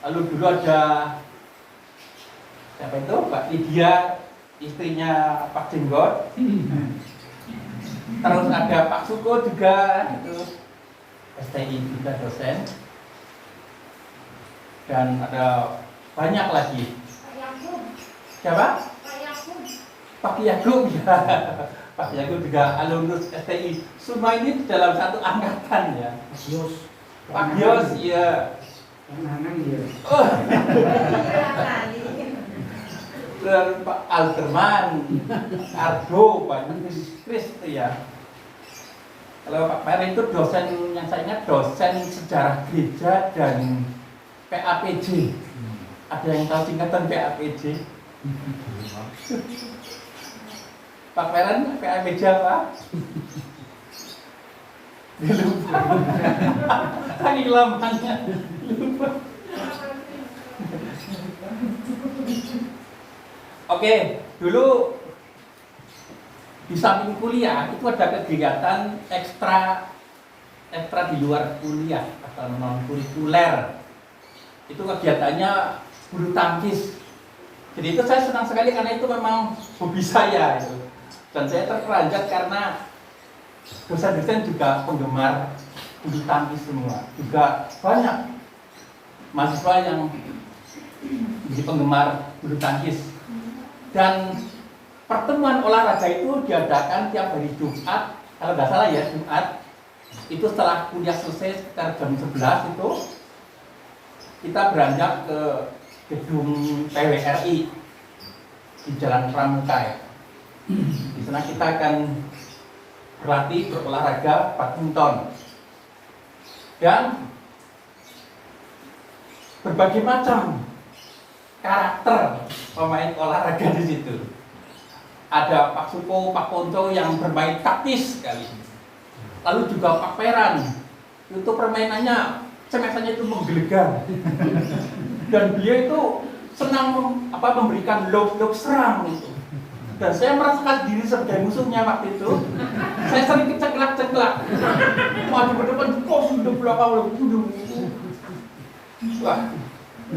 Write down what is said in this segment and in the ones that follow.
Lalu dulu ada siapa itu? Mbak Lydia, istrinya Pak Jenggot. Terus ada Pak Suko juga, itu STI juga dosen. Dan ada banyak lagi. Pak Yakub. Siapa? Pak Yakub. Pak Yakub ya. Pak Yakub juga alumnus STI. Semua ini dalam satu angkatan ya. Pak Gios, iya. Oh. Dan Pak Alderman, Ardo, Pak Kris itu ya. Kalau Pak Pera itu dosen yang saya ingat dosen sejarah gereja dan PAPJ. Ada yang tahu singkatan PAPJ? Pak Peran PAPJ apa? Lupa. Saking lamanya lupa. Oke, dulu di samping kuliah itu ada kegiatan ekstra di luar kuliah atau non kurikuler. Itu kegiatannya bulu tangkis. Jadi itu saya senang sekali karena itu memang hobi saya itu. Dan saya terperanjat karena dosen-dosen juga penggemar bulu tangkis semua. Juga banyak mahasiswa yang menjadi penggemar bulu tangkis. Dan pertemuan olahraga itu diadakan tiap hari Jumat, kalau nggak salah ya Jumat. Itu setelah kuliah selesai sekitar jam 11 itu kita beranjak ke gedung PWRI di Jalan Pramuka ya. Di sana kita akan berlatih berolahraga badminton dan berbagai macam karakter pemain olahraga di situ. Ada Pak Suko, Pak Ponco yang bermain taktis sekali. Lalu juga Pak Peran, itu permainannya semesannya itu menggelegar. Dan beliau itu senang memberikan lob serang itu. Dan saya merasakan diri sebagai musuhnya waktu itu. Saya sering keceklak-ceklak. Maju ke depan, kok sudah belakang. Wah,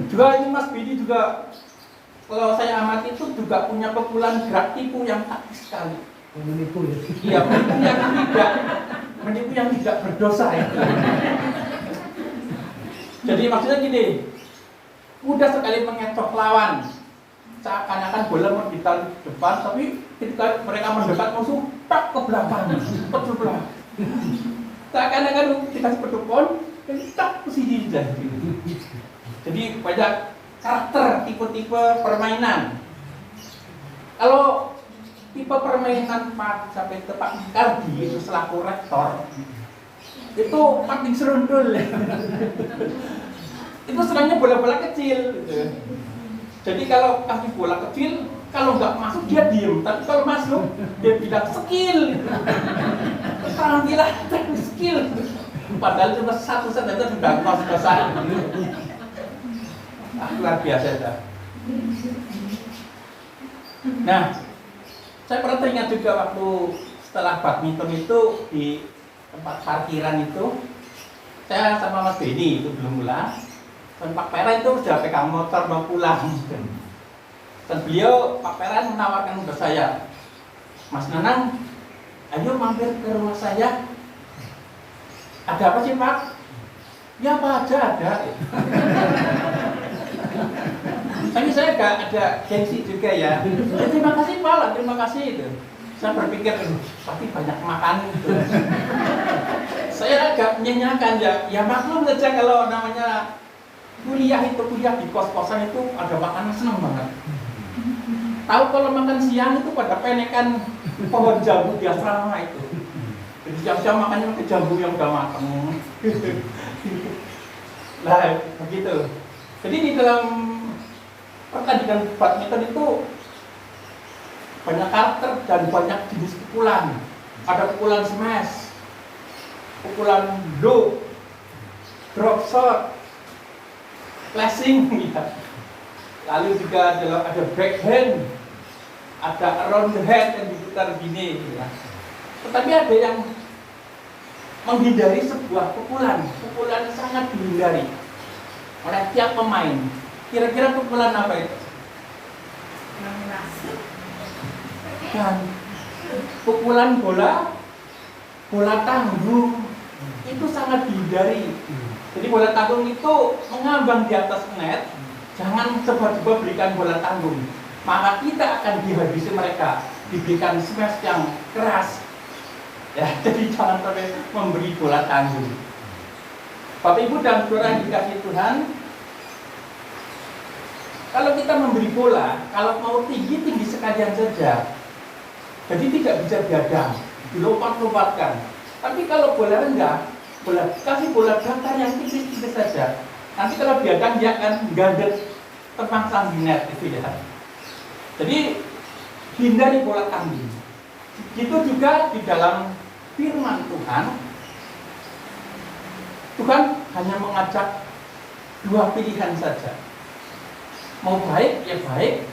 juga ini Mas Bidi juga kalau saya amati itu juga punya pukulan gerak tipu yang taktis sekali. Menipu ya? Iya, menipu yang tidak berdosa ya. Jadi maksudnya gini, mudah sekali mengecoh lawan. Seakan-akan bola mau ditaruh di depan, tapi ketika mereka mendekat musuh, tak ke belakang, pecah belah. Seakan-akan dikasih pedupon, tak ke sini saja. Jadi banyak karakter, tipe-tipe permainan. Kalau tipe permainan Pak sampai ke Pak Icardi itu selaku rektor, itu paling serundul. Itu senangnya bola-bola kecil. Gitu. Jadi kalau kasih bola kecil, kalau nggak masuk dia diem, tapi kalau masuk dia bilang skill. Sekarang bilang skill. Padahal cuma satu saja sudah kos-kosan. Luar biasa itu. Nah, saya pernah teringat juga waktu setelah badminton itu di tempat parkiran itu, saya sama Mas Beni itu belum pulang, dan Pak Pera itu sudah pegang motor mau pulang. Dan beliau, Pak Pera menawarkan ke saya, Mas Nanang, ayo mampir ke rumah saya. Ada apa sih Pak? Ya apa aja ada. Tapi saya agak ada gengsi juga ya. Terima kasih Pak, terima kasih itu. Saya berpikir, pasti banyak makan itu. Saya agak menyenangkan ya. Ya maklum saja kalau namanya kuliah di kos-kosan itu ada makanan senang banget. Tahu kalau makan siang itu pada penekan pohon jambu di asrama itu. Jadi siang-siang makannya pakai jambu yang udah matang. Nah begitu. Jadi di dalam pertandingan badminton itu banyak karakter dan banyak jenis pukulan. Ada pukulan smash, pukulan low, drop shot, flashing, ya. Lalu juga ada backhand, ada around the head yang diputar gini. Ya. Tetapi ada yang menghindari sebuah pukulan sangat dihindari. oleh tiap pemain. Kira-kira pukulan apa itu? Dan pukulan bola tanggung itu sangat dihindari. Jadi bola tanggung itu mengambang di atas net, jangan coba-coba berikan bola tanggung, maka kita akan dihabisi mereka, diberikan smash yang keras. Ya, jadi jangan sampai memberi bola tanggung. Bapak Ibu dan Saudara yang dikasihi Tuhan, kalau kita memberi bola, kalau mau tinggi-tinggi sekalian saja, jadi tidak bisa diadang, dilompat-lompatkan. Tapi kalau bola rendah, kasih bola datar yang tipis-tipis saja. Nanti kalau diadang dia akan gadet terpasang di net itu ya. Jadi hindari bola tanggung. Itu juga di dalam firman Tuhan. Tuhan hanya mengajak dua pilihan saja. Mau baik ya baik,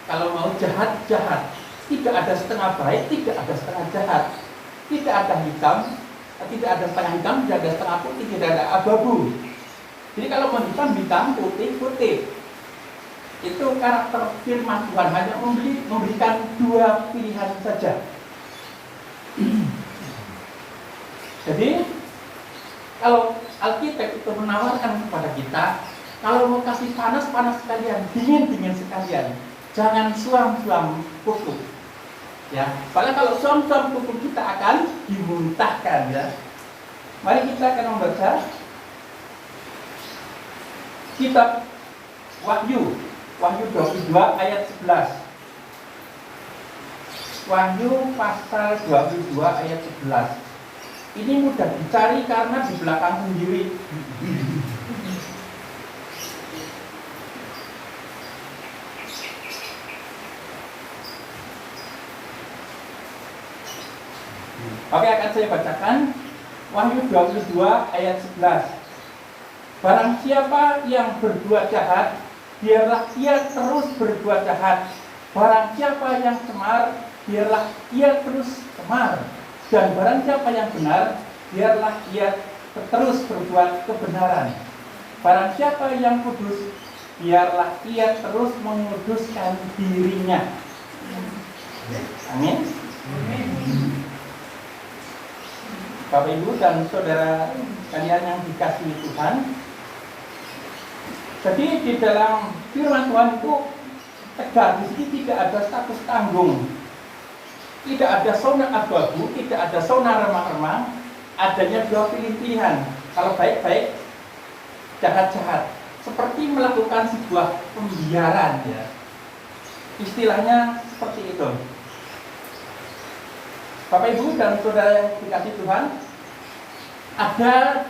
kalau mau jahat jahat. Tidak ada setengah baik, tidak ada setengah jahat. Tidak ada hitam, tidak ada setengah hitam, tidak ada setengah putih, tidak ada abu-abu. Jadi kalau mau hitam, putih, putih. Itu karakter firman Tuhan, hanya memberikan dua pilihan saja. Jadi kalau Alkitab itu menawarkan kepada kita, kalau mau kasih panas-panas sekalian, dingin-dingin sekalian, jangan suam-suam kuku. Ya, soalnya kalau suam-suam kuku kita akan dimuntahkan ya. Mari kita akan membaca kitab Wahyu 22 ayat 11. Wahyu pasal 22 ayat 11. Ini mudah dicari karena di belakang sendiri. Oke, akan saya bacakan Wahyu 22 ayat 11. Barang siapa yang berbuat jahat, biarlah ia terus berbuat jahat. Barang siapa yang cemar, biarlah ia terus cemar. Dan barang siapa yang benar, biarlah ia terus berbuat kebenaran. Barang siapa yang kudus, biarlah ia terus menguduskan dirinya. Amin. Bapak Ibu dan Saudara kalian yang dikasihi Tuhan, jadi di dalam firman Tuhan itu tegas, di sini tidak ada status tanggung, tidak ada zona abu-abu, tidak ada zona remang-remang, adanya dua pilihan. Kalau baik-baik, jahat-jahat, seperti melakukan sebuah pembiaran ya. Istilahnya seperti itu. Bapak Ibu dan Saudara yang dikasihi Tuhan, ada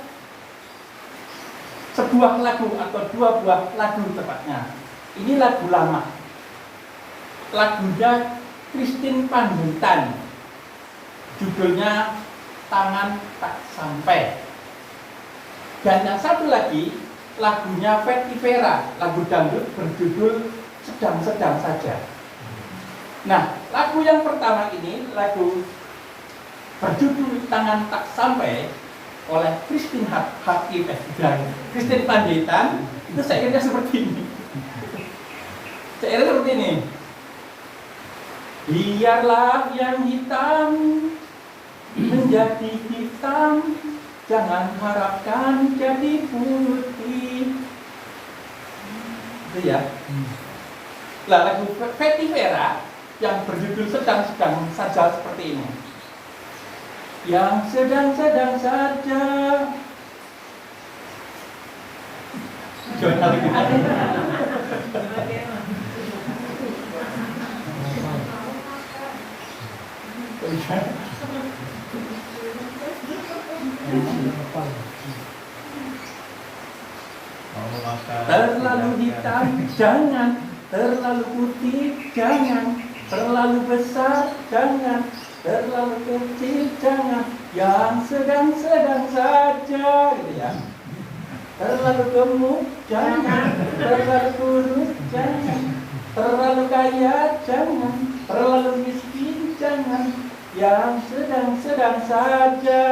sebuah lagu atau dua buah lagu tepatnya. Ini lagu lama. Lagunya Christine Panjaitan. Judulnya Tangan Tak Sampai. Dan yang satu lagi lagunya Fetty Vera, lagu dangdut berjudul Sedang-sedang Saja. Nah, lagu yang pertama ini, lagu berjudul Tangan Tak Sampai oleh Christine Panjaitan, itu saya kira seperti ini. Saya kira seperti ini. Biarlah yang hitam menjadi hitam, jangan harapkan jadi putih. Itu ya. Lah, lagu Fetty Vera yang berjudul Sedang-sedang Saja seperti ini. Yang sedang-sedang saja. Jangan lagi. Terlalu hitam jangan, terlalu putih jangan, terlalu besar jangan, terlalu kecil jangan, yang sedang-sedang saja gitu ya. Terlalu gemuk jangan, terlalu kurus jangan, terlalu kaya jangan, terlalu miskin jangan, yang sedang-sedang saja.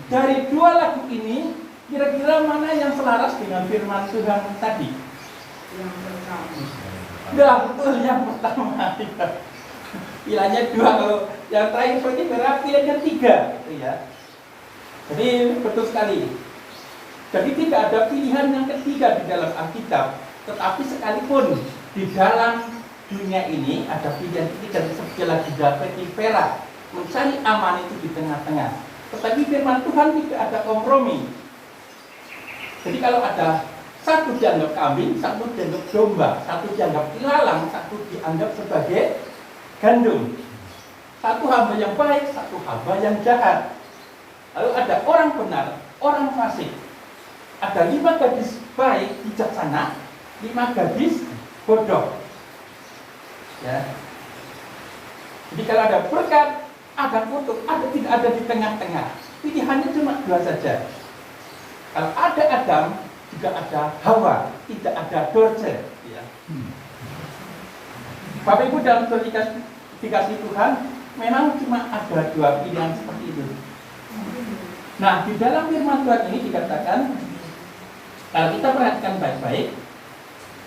Dari dua lagu ini Kira-kira mana yang selaras dengan firman Tuhan tadi? Yang pertama. Nah, betul yang pertama. Pilihannya 2, kalau yang terakhir seperti berarti pilihannya 3, gitu ya. Jadi betul sekali. Jadi tidak ada pilihan yang ketiga di dalam Alkitab, tetapi sekalipun di dalam dunia ini ada pilihan ketiga seperti lagi seperti perak, mencari aman itu di tengah-tengah. Tetapi firman Tuhan tidak ada kompromi. Jadi kalau ada satu dianggap kambing, satu dianggap domba, satu dianggap ilalang, satu dianggap sebagai gandum. Satu hamba yang baik, satu hamba yang jahat. Lalu ada orang benar, orang fasik. Ada 5 gadis baik, bijaksana, 5 gadis bodoh. Ya. Jadi kalau ada berkat, ada kutuk, tidak ada di tengah-tengah. Pilihannya cuma 2 saja. Kalau ada Adam, juga ada Hawa, tidak ada Dorce. Ya. Bapak Ibu dalam dikasih Tuhan, memang cuma ada 2 pilihan seperti itu. Nah, di dalam firman Tuhan ini dikatakan, kalau kita perhatikan baik-baik,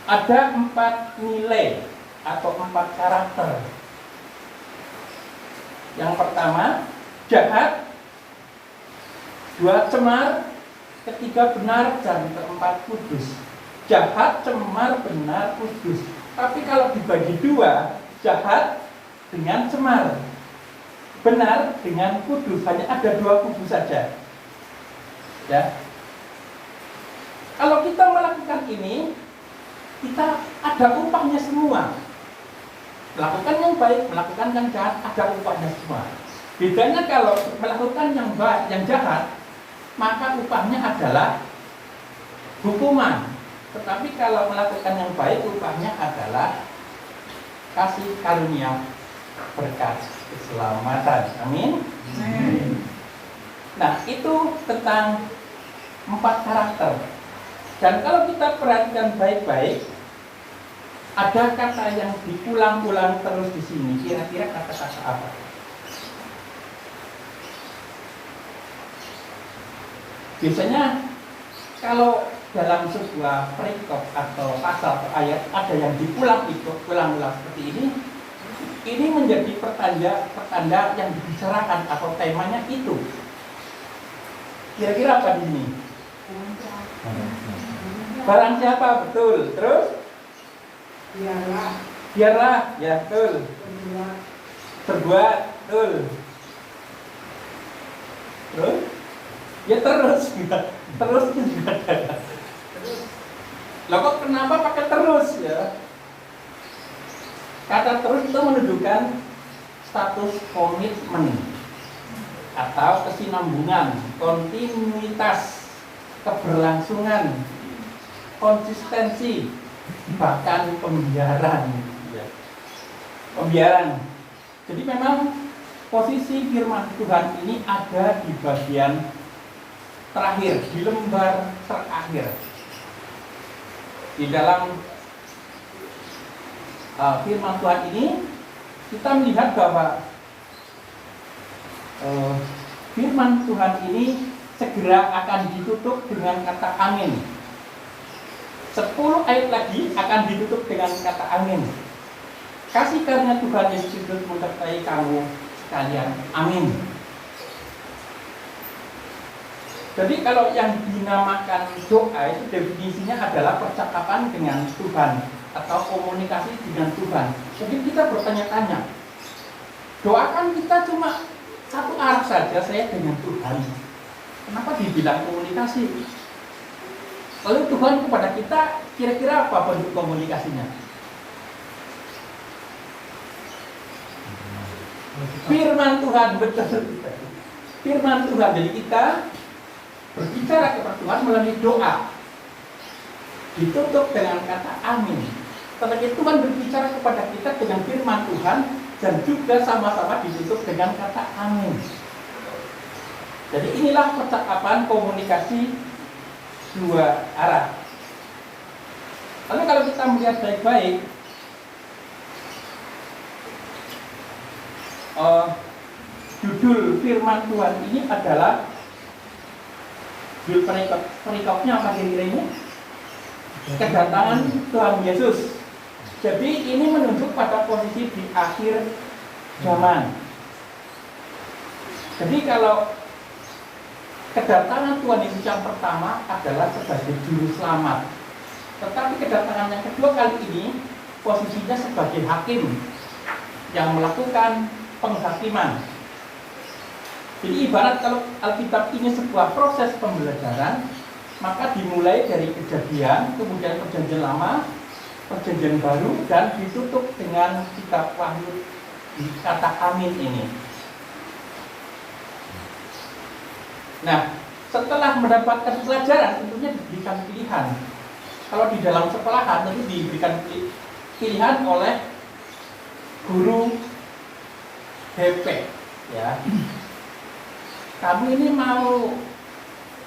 ada 4 nilai atau 4 karakter. Yang pertama, jahat, 2 cemar, ketiga benar, dan keempat kudus. Jahat, cemar, benar, kudus. Tapi kalau dibagi 2, jahat dengan cemar, benar dengan kudus, hanya ada 2 kubu saja. Ya. Kalau kita melakukan ini, kita ada upahnya semua. Melakukan yang baik, melakukan yang jahat, ada upahnya semua. Bedanya kalau melakukan yang baik, yang jahat, maka upahnya adalah hukuman. Tetapi kalau melakukan yang baik, upahnya adalah kasih karunia, berkat, keselamatan. Amin. Nah, itu tentang 4 karakter. Dan kalau kita perhatikan baik-baik, ada kata yang diulang-ulang terus di sini. Kira-kira kata-kata apa? Biasanya kalau dalam sebuah perikop atau pasal atau ayat ada yang diulang-ulang seperti ini menjadi pertanda yang dibicarakan atau temanya itu. Kira-kira apa di sini? Barang siapa, betul. Terus? Biarlah, ya betul. Berbuat, betul. Terus? Ya terus juga ada. Lah kok kenapa pakai terus ya? Kata terus itu menunjukkan status komitmen atau kesinambungan, kontinuitas, keberlangsungan, konsistensi, bahkan pembiaran. Pembiaran. Jadi memang posisi firman Tuhan ini ada di bagian terakhir, di lembar terakhir. Di dalam firman Tuhan ini kita melihat bahwa firman Tuhan ini segera akan ditutup dengan kata amin. 10 ayat lagi akan ditutup dengan kata amin. Kasih karunia Tuhan Yesus Kristus menyertai kamu sekalian. Amin. Jadi kalau yang dinamakan doa itu definisinya adalah percakapan dengan Tuhan atau komunikasi dengan Tuhan. Jadi kita bertanya-tanya, doa kan kita cuma satu arah saja, saya dengan Tuhan. Kenapa dibilang komunikasi? Lalu Tuhan kepada kita kira-kira apa bentuk komunikasinya? Firman Tuhan, betul. Firman Tuhan, jadi kita berbicara kepada Tuhan melalui doa, ditutup dengan kata amin. Tetapi Tuhan berbicara kepada kita dengan firman Tuhan dan juga sama-sama ditutup dengan kata amin. Jadi inilah percakapan komunikasi 2 arah. Lalu kalau kita melihat baik-baik, judul firman Tuhan ini adalah Judul perikopnya apa kira-kira ini? Kedatangan Tuhan Yesus. Jadi ini menunjuk pada posisi di akhir zaman. Jadi kalau kedatangan Tuhan Yesus yang pertama adalah sebagai juru selamat, tetapi kedatangan yang kedua kali ini posisinya sebagai hakim yang melakukan penghakiman. Jadi ibarat kalau Alkitab ini sebuah proses pembelajaran, maka dimulai dari Kejadian, kemudian Perjanjian Lama, Perjanjian Baru, dan ditutup dengan kitab Wahyu di kata amin ini. Nah, setelah mendapatkan pelajaran tentunya diberikan pilihan. Kalau di dalam sekolahan tentu diberikan pilihan oleh guru BP, ya. Kamu ini mau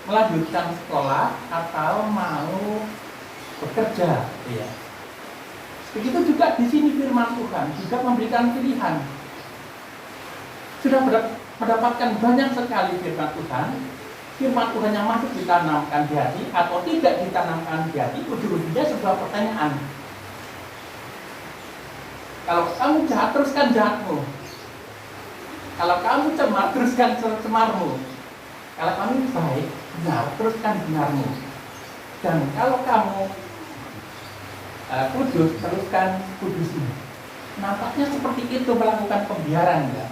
melanjutkan sekolah atau mau bekerja, ya. Begitu juga di sini firman Tuhan juga memberikan pilihan. Sudah mendapatkan banyak sekali firman Tuhan yang masuk ditanamkan di hati atau tidak ditanamkan di hati, ujung-ujungnya sebuah pertanyaan. Kalau kamu jahat, teruskan jahatmu. Kalau kamu cemar, teruskan cemarmu. Kalau kamu baik, benar, teruskan benarmu. Dan kalau kamu kudus, teruskan kudusmu. Nampaknya seperti itu melakukan pembiaran, ya.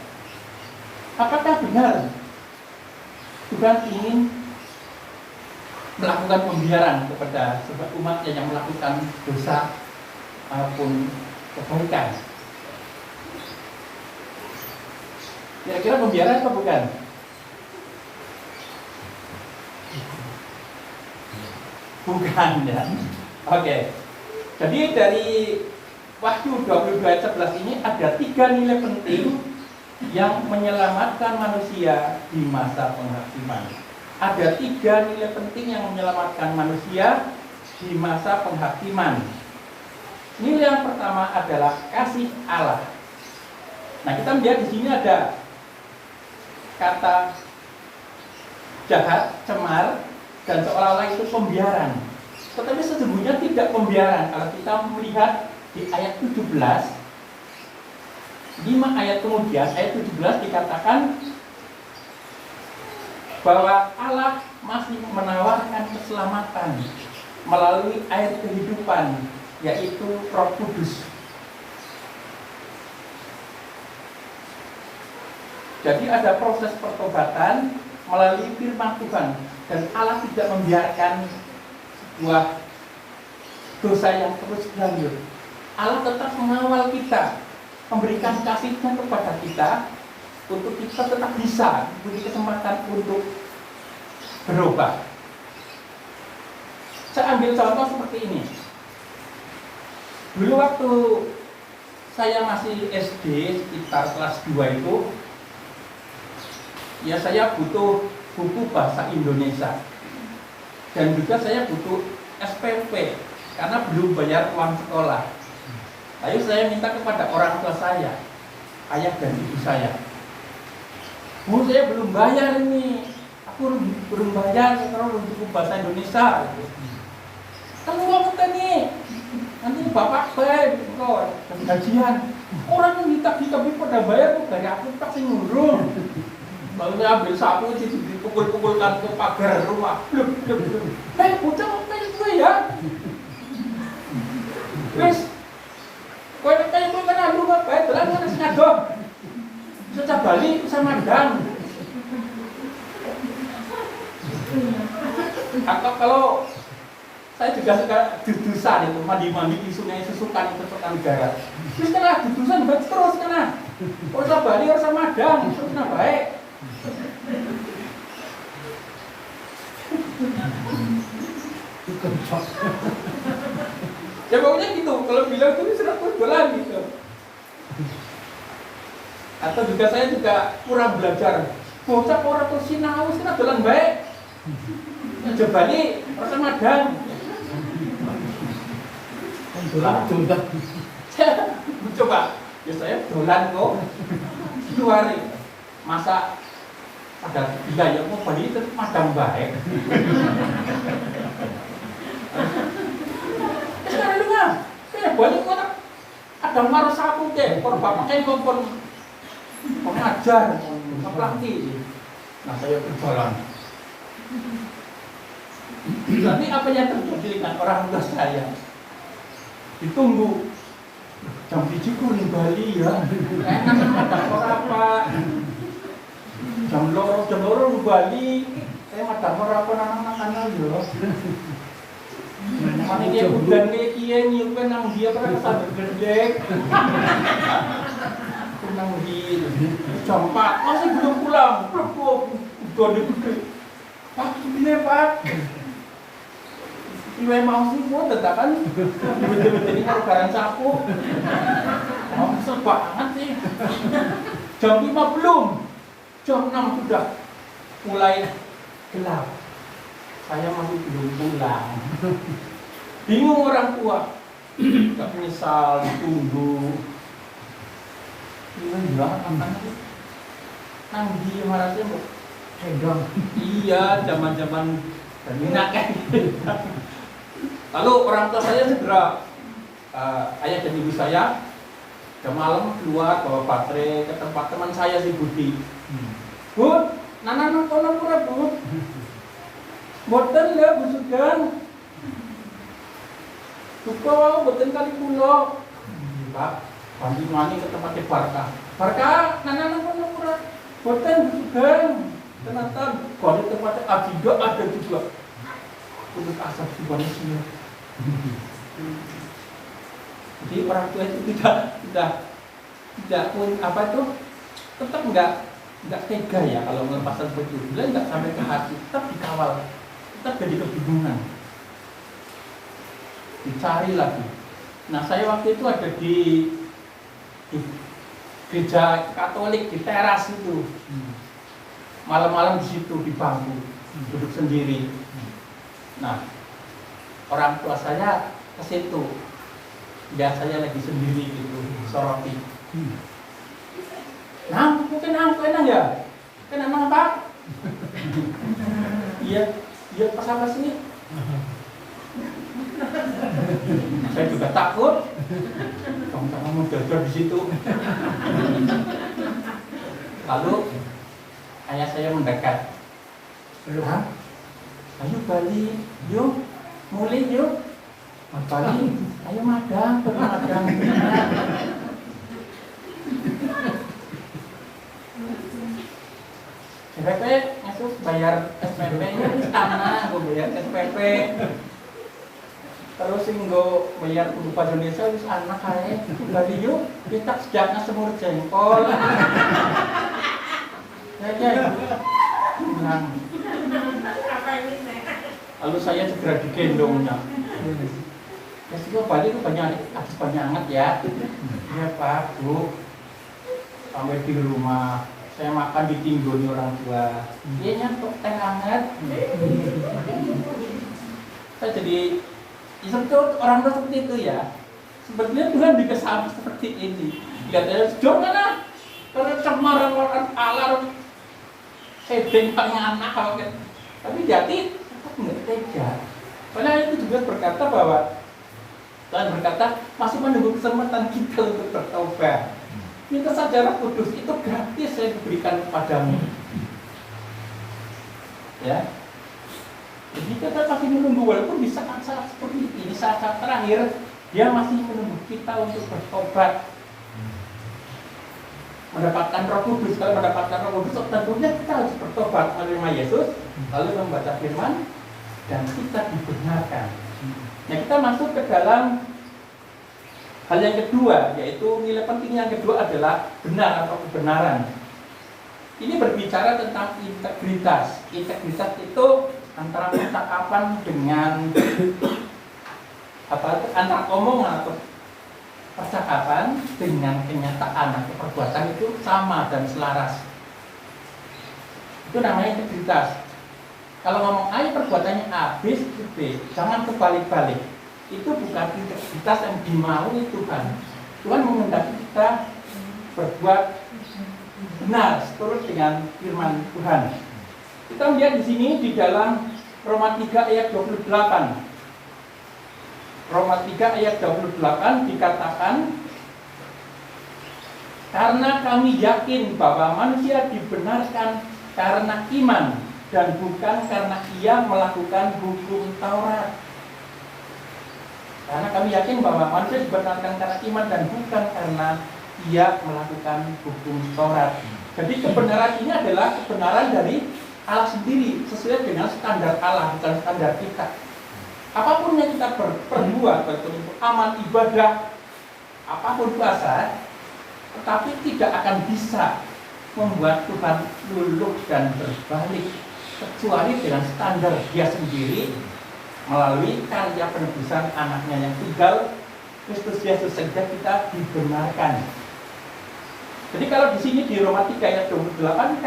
Apakah benar Tuhan ingin melakukan pembiaran kepada sebuah umatnya yang melakukan dosa maupun kebaikan? Kira-kira pembiaran apa bukan? Bukan, ya. Oke. Jadi dari Wahyu 22 ayat 11 ini ada 3 nilai penting yang menyelamatkan manusia di masa penghakiman. Ada 3 nilai penting yang menyelamatkan manusia di masa penghakiman. Nilai yang pertama adalah kasih Allah. Nah, kita melihat di sini ada kata jahat, cemar, dan seolah-olah itu pembiaran. Tetapi sesungguhnya tidak pembiaran. Kalau kita melihat di ayat 17, 5 ayat kemudian, ayat 17 dikatakan bahwa Allah masih menawarkan keselamatan melalui air kehidupan, yaitu Roh Kudus. Jadi ada proses pertobatan melalui firman Tuhan, dan Allah tidak membiarkan sebuah dosa yang terus berlanjut. Allah tetap mengawal kita, memberikan kasih-Nya kepada kita untuk kita tetap bisa diberi kesempatan untuk berubah. Saya ambil contoh seperti ini. Dulu waktu saya masih SD sekitar kelas 2 itu, ya saya butuh buku bahasa Indonesia, dan juga saya butuh SPP karena belum bayar uang sekolah. Lalu saya minta kepada orang tua saya, ayah dan ibu saya, Bu, saya belum bayar ini, aku belum bayar kalau buku bahasa Indonesia. Kan uang nih, nanti bapak bayar kok gajian. Orang yang minta kita pada bayar kok dari aku tak ngurung. Lalu saya ambil sapu, dipukul-pukulkan ke pagar rumah. Bocah apa itu ya? Wes, kowe nek kaya kowe kan alu kok bae dolan nang sinagog. Bisa balik sama dang. Atau kalau saya juga suka dudusan itu, mandi-mandi di sungai Susukan itu Negara. Terus kena dudusan terus kena. Ora bali ora sama dang, terus kena baik. Ya pokoknya gitu, kalau bilang itu sudah dolan gitu. Atau juga saya juga kurang belajar. Bocah ora terus sinau wis kena dolan baik. Coba nih, rasa madang. Dolan. Coba, ya saya dolan kok. Luar masa ada iya ya mau Bali itu madang baik. Sekarang lu nggak, Bali kok ada marah sapu deh, kalau bapak kayak kompon pengajar, pelatih. Nah saya berjalan. Tapi apa yang terjadi dengan orang tua saya? Ditunggu jam 7 kuning Bali ya. Enak ada apa? Jam loro Bali. Saya ada apa anak-anak ya. Mana dia udah kayak nyupen nang dia pernah kesal gede. Nang di jam 4 masih belum pulang. Udah gede. Pak, ini Pak. Iwe mau sih buat tetakan betul-betul ini harus barang sapu. Oh, kesel banget sih. Jam 5 belum. Jam 6 sudah mulai gelap. Saya masih belum pulang. Bingung orang tua. Gak menyesal, ditunggu. Iya, bilang anak-anak nang dia marahnya mau hedon. Iya, zaman-zaman berminat kan. Lalu orang tua saya segera ayah dan ibu saya jam malam keluar bawa baterai ke tempat teman saya si Budi. Bu, nana kono pura Bu. Boten ya Bu Sugan. Tuko boten kali pulau. Pak, panji mani ke tempatnya Barka. Barka, nana kono pura. Boten Bu Sugan. Ternyata kalau di tempatnya Abido ada juga. Untuk asap subhanallah. Jadi orang tua itu tidak pun apa itu tetap nggak tega ya kalau melepaskan begitu, bila nggak sampai ke hati, tetap dikawal, tetap jadi kebingungan, dicari lagi. Nah saya waktu itu ada di gereja Katolik di teras itu, malam-malam di situ di bangku duduk sendiri. Nah orang tua saya ke situ. Ya saya lagi sendiri gitu, soroti. Nah, mungkin enak ya? Kenapa Pak? Iya, pas apa sini? Saya juga takut. Kamu mau jajar di situ. Lalu ayah saya mendekat. Hah? Ayo Bali, yuk, mulai yuk. Bali, ayo madang, pergi madang. SPP, masuk bayar SPP nya sama, gue bayar SPP. Terus gue bayar upah Indonesia, terus anak kayak Bali yuk, kita sejaknya semur jengkol. Ya, bilang. Lalu saya segera digendongnya. Resiko Bali itu banyak banget ya. Ya Pak, Bu. Sampai di rumah saya makan ditinggoni orang tua. Dia nyantuk teh hangat. Saya jadi itu orang tua seperti itu ya. Sebetulnya Tuhan dikesal seperti ini. Lihatnya jangan lah. Karena cemar orang alarm sedeng punya anak kalau gitu. Tapi jadi tetap nggak tega. Padahal itu juga berkata bahwa Tuhan berkata masih menunggu kesempatan kita untuk bertobat. Minta saja Roh Kudus itu gratis saya diberikan kepadamu. Ya. Jadi kita masih menunggu walaupun di saat-saat seperti ini, saat-saat terakhir dia masih menunggu kita untuk bertobat. Mendapatkan Roh Kudus, kalau mendapatkan Roh Kudus tentunya kita harus bertobat menerima Yesus, lalu membaca firman dan kita dibenarkan. Nah kita masuk ke dalam hal yang kedua, yaitu nilai penting yang kedua adalah benar atau kebenaran. Ini berbicara tentang integritas. Integritas itu antara percakapan dengan antara omongan atau percakapan dengan kenyataan atau perbuatan itu sama dan selaras. Itu namanya integritas. Kalau ngomong A, perbuatannya A, B, B, jangan kebalik-balik. Itu bukan integritas yang dimaui Tuhan. Tuhan menghendaki kita berbuat benar seturut dengan firman Tuhan. Kita melihat di sini di dalam Roma 3 ayat 28. Roma 3 ayat 28 dikatakan, karena kami yakin bahwa manusia dibenarkan karena iman dan bukan karena ia melakukan hukum Taurat. Karena kami yakin bahwa manusia dibenarkan karena iman dan bukan karena ia melakukan hukum Taurat. Jadi kebenaran ini adalah kebenaran dari Allah sendiri, sesuai dengan standar Allah, bukan standar kita. Apapun yang kita perbuat, baik itu amal ibadah, apapun puasa, tetapi tidak akan bisa membuat Tuhan luluh dan berbalik, kecuali dengan standar Dia sendiri melalui karya penebusan anaknya yang tunggal, Kristus Yesus saja kita dibenarkan. Jadi kalau di sini di Roma 3 ayat 28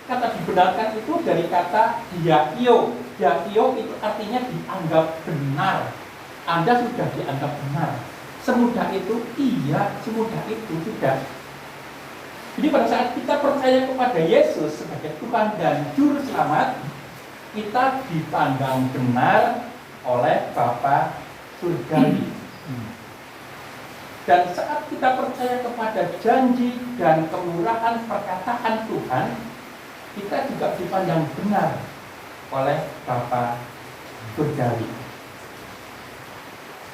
kata dibenarkan itu dari kata diakio. Diakio itu artinya dianggap benar. Anda sudah dianggap benar. Semudah itu, iya, semudah itu sudah. Jadi pada saat kita percaya kepada Yesus sebagai Tuhan dan Juru Selamat, kita dipandang benar oleh Bapa Surgawi. Dan saat kita percaya kepada janji dan kemurahan perkataan Tuhan, kita juga dipandang benar oleh Bapa Surgawi.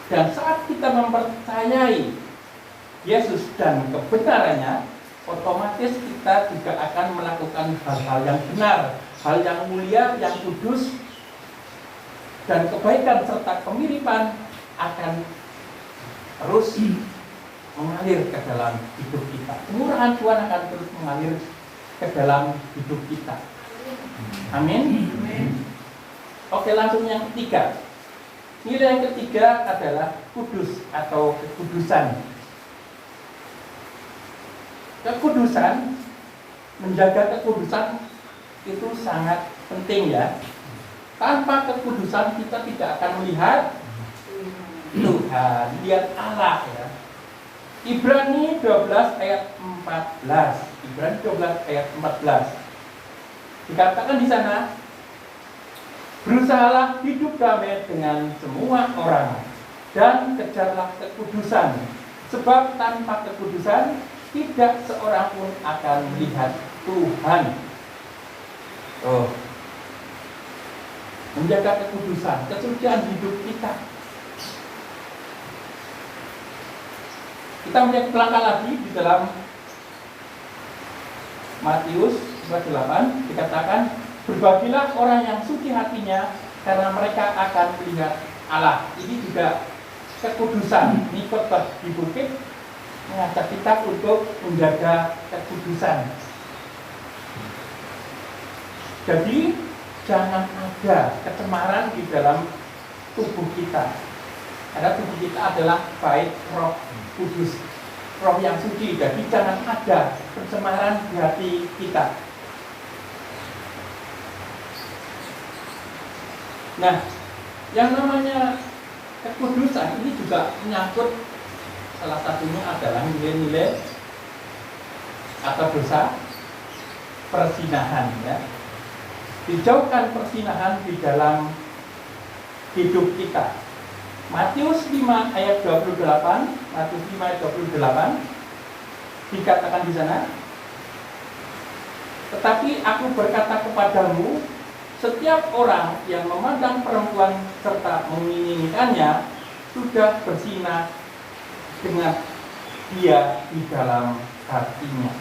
Dan saat kita mempercayai Yesus dan kebenarannya, otomatis kita juga akan melakukan hal-hal yang benar, hal yang mulia, yang kudus, dan kebaikan serta kemiripan akan terus mengalir ke dalam hidup kita. Kemurahan Tuhan akan terus mengalir ke dalam hidup kita. Amin. Oke, langsung yang ketiga. Nilai yang ketiga adalah kudus atau kekudusan. Kekudusan, menjaga kekudusan itu sangat penting ya. Tanpa kekudusan kita tidak akan melihat Tuhan, lihat Allah ya. Ibrani 12 ayat 14. Ibrani 12 ayat 14. Dikatakan di sana, berusahalah hidup damai dengan semua orang dan kejarlah kekudusan, sebab tanpa kekudusan tidak seorang pun akan melihat Tuhan. Menjaga kekudusan, kesucian hidup kita. Kita melihat pelangkah lagi di dalam Matius 28 dikatakan, berbahagialah orang yang suci hatinya karena mereka akan melihat Allah. Ini juga kekudusan. Ini khotbah di bukit mengajak kita untuk menjaga kekudusan. Jadi jangan ada kecemaran di dalam tubuh kita. Karena tubuh kita adalah bait Roh Kudus, Roh yang suci. Jadi jangan ada pencemaran di hati kita. Nah, yang namanya kekudusan ini juga menyangkut salah satunya adalah nilai-nilai atau dosa perzinahan ya. Dijauhkan perzinahan di dalam hidup kita. Matius 5 ayat 28, Matius 5 ayat 28 dikatakan di sana, tetapi aku berkata kepadamu, setiap orang yang memandang perempuan serta menginginkannya sudah berzina dengan dia di dalam hatinya.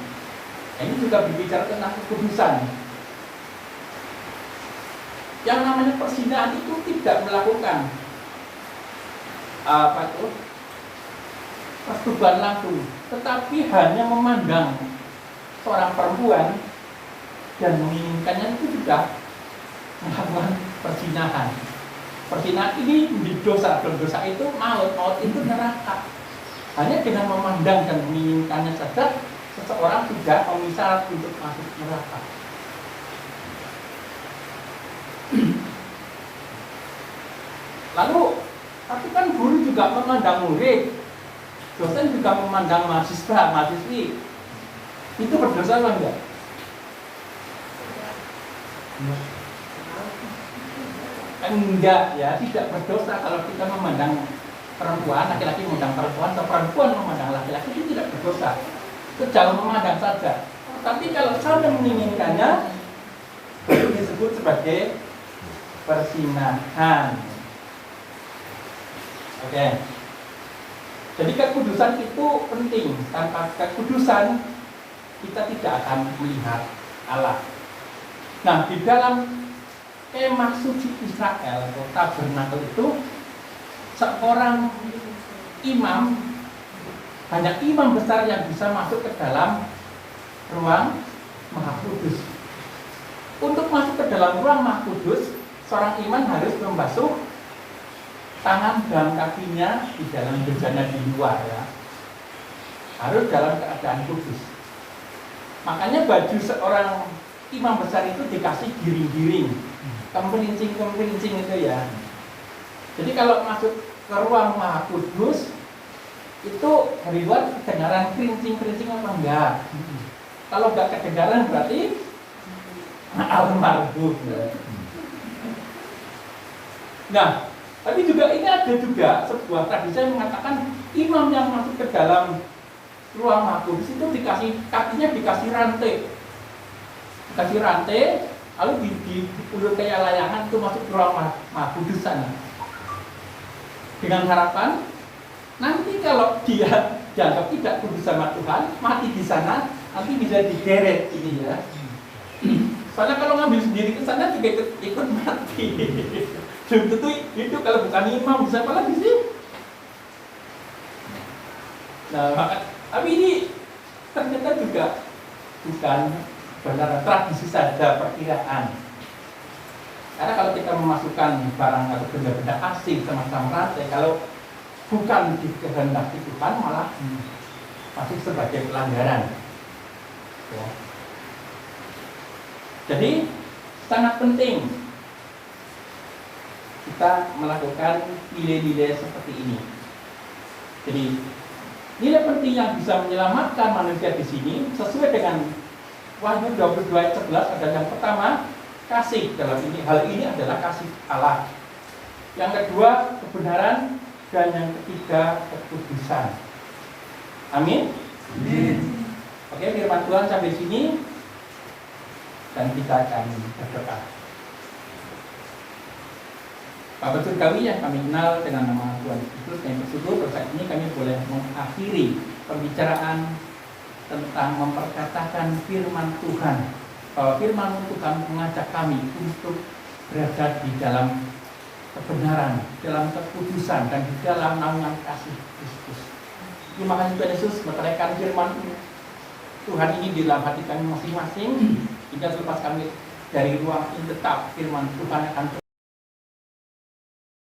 Ini juga berbicara tentang kekudusan. Yang namanya perzinahan itu tidak melakukan persetubuhan langsung, tetapi hanya memandang seorang perempuan dan menginginkannya itu juga melakukan perzinahan. Perzinahan ini menjadi dosa, dan dosa itu maut, maut itu neraka. Hanya dengan memandang dan menginginkannya saja, seseorang sudah memisah untuk masuk neraka. Lalu, tapi kan guru juga memandang murid, dosen juga memandang mahasiswa, mahasiswi. Itu berdosa apa enggak? Enggak ya, tidak berdosa kalau kita memandang perempuan, laki-laki memandang perempuan, atau perempuan memandang laki-laki, itu tidak berdosa. Itu jauh memandang saja. Tapi kalau sampai menginginkannya, itu disebut sebagai perzinahan. Oke. Jadi kekudusan itu penting. Tanpa kekudusan kita tidak akan melihat Allah. Nah, di dalam kemah suci Israel atau tabernakel itu seorang imam, hanya imam besar yang bisa masuk ke dalam ruang Maha Kudus. Untuk masuk ke dalam ruang Maha Kudus, seorang imam harus membasuh tangan dan kakinya di dalam bejana di luar ya. Harus dalam keadaan kudus. Makanya baju seorang imam besar itu dikasih giring-giring, kempelincing itu ya. Jadi kalau masuk ke ruang Maha Kudus itu dari luar kedengaran kerincing apa enggak? Kalau enggak kedengaran berarti almarhum. Nah, tapi juga ini ada juga sebuah tradisi yang mengatakan imam yang masuk ke dalam ruang Maha Kudus itu kakinya dikasih rantai, lalu diulur kayak layangan itu masuk ke ruang Maha Kudus sana. Dengan harapan nanti kalau dia dianggap tidak kudus sama Tuhan, mati di sana, nanti bisa digeret ini ya. Soalnya kalau ngambil sendiri ke sana juga ikut mati. Belum tentu itu kalau bukan imam bisa apa lagi sih? Nah, tapi ini ternyata juga bukan benar tradisi saja, perkiraan. Karena kalau kita memasukkan barang atau benda-benda asing semacam rantai, kalau bukan dikehendaki Tuhan malah masuk sebagai pelanggaran. Ya. Jadi sangat penting kita melakukan nilai-nilai seperti ini. Jadi nilai penting yang bisa menyelamatkan manusia di sini sesuai dengan Wahyu 22 ayat 11 adalah yang pertama kasih. Dalam ini hal ini adalah kasih Allah. Yang kedua kebenaran, dan yang ketiga kekudusan. Amin. Amin. Oke, firman Tuhan sampai sini dan kita akan berdoa. Bapak Surgawi yang kami kenal dengan nama Tuhan Yesus, kami bersyukur saat ini kami boleh mengakhiri pembicaraan tentang memperkatakan firman Tuhan. Bahwa firman Tuhan mengajak kami untuk berada di dalam kebenaran, dalam kekudusan, dan di dalam naungan kasih Kristus. Terima kasih Tuhan Yesus, meteraikan firman Tuhan ini di dalam hati kami masing-masing, hingga selepas kami dari ruang ini tetap firman Tuhan akan